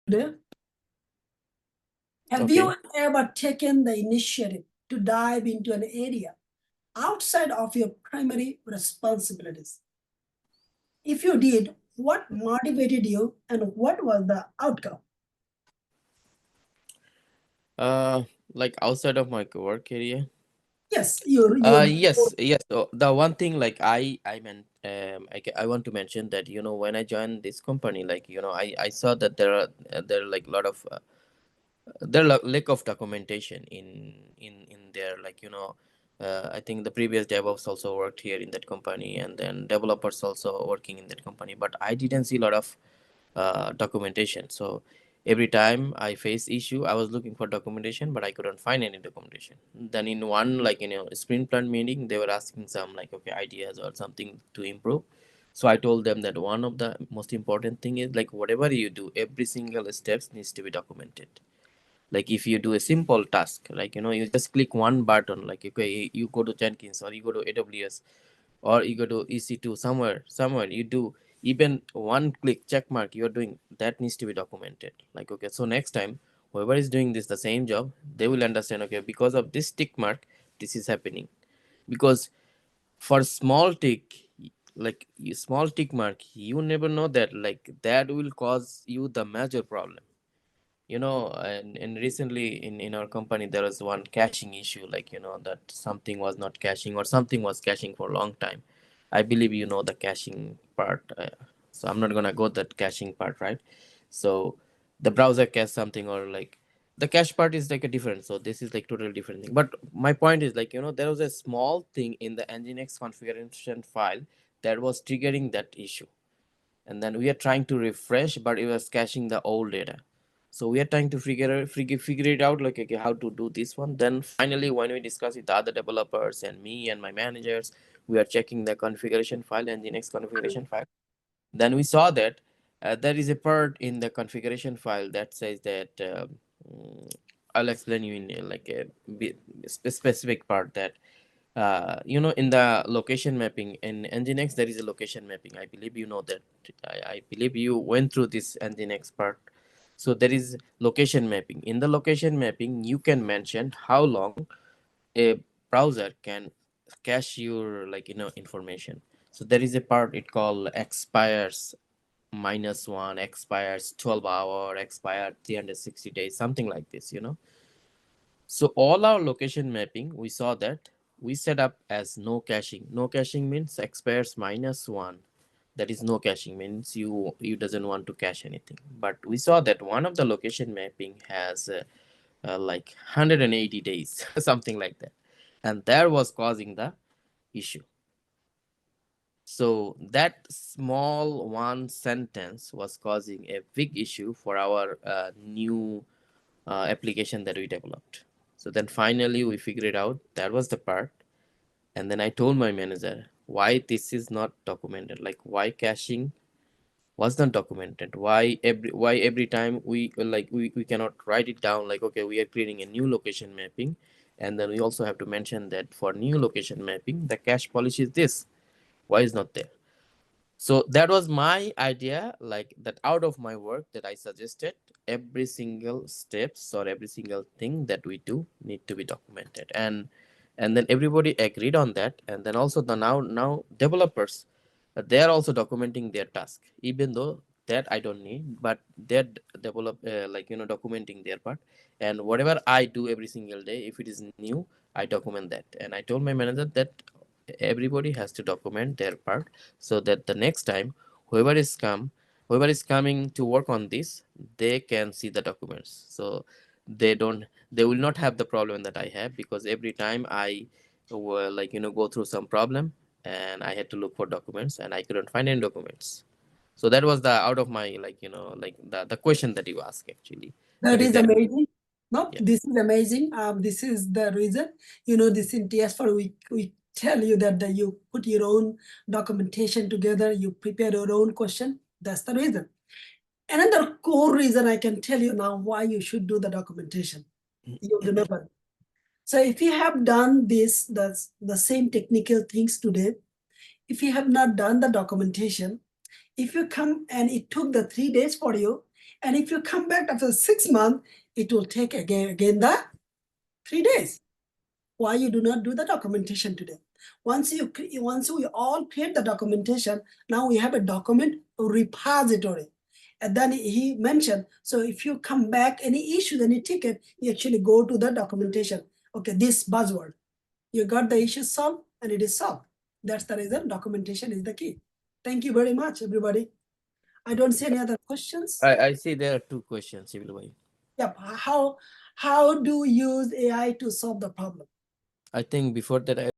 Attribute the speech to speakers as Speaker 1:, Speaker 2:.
Speaker 1: today. Have you
Speaker 2: Okay.
Speaker 1: ever taken the initiative to dive into an area outside of your primary responsibilities? If you did, what motivated you and what was the outcome?
Speaker 2: Uh, like outside of my work area.
Speaker 1: Yes, you
Speaker 2: Yes. So the one thing like I meant I want to mention that when I joined this company, like I saw that there are like a lot of there are lack of documentation in there, like I think the previous DevOps also worked here in that company, and then developers also working in that company, but I didn't see a lot of documentation. So every time I face issue, I was looking for documentation, but I couldn't find any documentation. Then in one, like sprint plan meeting, they were asking some like, okay, ideas or something to improve. So I told them that one of the most important thing is, like, whatever you do, every single steps needs to be documented. Like if you do a simple task, like you just click one button, like okay, you go to Jenkins or you go to AWS or you go to EC2, somewhere you do even one click check mark you're doing, that needs to be documented. Like okay, so next time whoever is doing this the same job, they will understand, okay, because of this tick mark this is happening. Because for small tick, like small tick mark, you never know that like that will cause you the major problem. And recently in our company there was one caching issue, like that something was not caching or something was caching for a long time. I believe the caching part, so I'm not gonna go that caching part, right? So the browser cache something, or like the cache part is like a different, so this is like totally different thing. But my point is, like there was a small thing in the Nginx configuration file that was triggering that issue, and then we are trying to refresh, but it was caching the old data. So we are trying to figure it out, like okay, how to do this one. Then finally, when we discuss with the other developers and me and my managers, we are checking the configuration file and the next configuration file. Then we saw that there is a part in the configuration file that says that mm, I'll explain you in like a specific part, that in the location mapping in Nginx there is a location mapping. I believe you know that. I believe you went through this Nginx part. So there is location mapping. In the location mapping, you can mention how long a browser can cache your, like information. So there is a part it called expires -1, expires 12 hour, expired 360 days, something like this. So all our location mapping, we saw that we set up as no caching. No caching means expires -1. That is no caching, means you doesn't want to cache anything. But we saw that one of the location mapping has like 180 days, something like that, and that was causing the issue. So that small one sentence was causing a big issue for our new application that we developed. So then finally we figured it out. That was the part. And then I told my manager why this is not documented. Like why caching was not documented. Why every time we cannot write it down, like okay, we are creating a new location mapping, and then we also have to mention that for new location mapping the cache policy is this. Why is not there? So that was my idea, like that out of my work that I suggested every single steps or every single thing that we do need to be documented. And then everybody agreed on that. And then also the now developers, they are also documenting their task, even though that I don't need, but they're develop like documenting their part. And whatever I do every single day, if it is new, I document that. And I told my manager that everybody has to document their part, so that the next time whoever is coming to work on this, they can see the documents. So they will not have the problem that I have, because every time I like go through some problem and I had to look for documents and I couldn't find any documents. So that was the out of my, like like the question that you asked, actually, that
Speaker 1: That
Speaker 2: is
Speaker 1: is
Speaker 2: that.
Speaker 1: amazing. No,
Speaker 2: Yeah.
Speaker 1: this is amazing. This is the reason, this in TS4, we tell you that you put your own documentation together, you prepare your own question. That's the reason. Another core reason I can tell you now why you should do the documentation. You remember. So if you have done the same technical things today, if you have not done the documentation, if you come and it took the 3 days for you, And if you come back after 6 months, it will take again the 3 days. Why you do not do the documentation today? Once we all create the documentation, now we have a document repository. And then he mentioned, so if you come back, any issue, any ticket, you actually go to the documentation. Okay, this buzzword. You got the issue solved and it is solved. That's the reason documentation is the key. Thank you very much, everybody. I don't see any other questions.
Speaker 2: I see there are two questions, Sibyl bhai.
Speaker 1: Yep. How do you use AI to solve the problem?
Speaker 2: I think before that,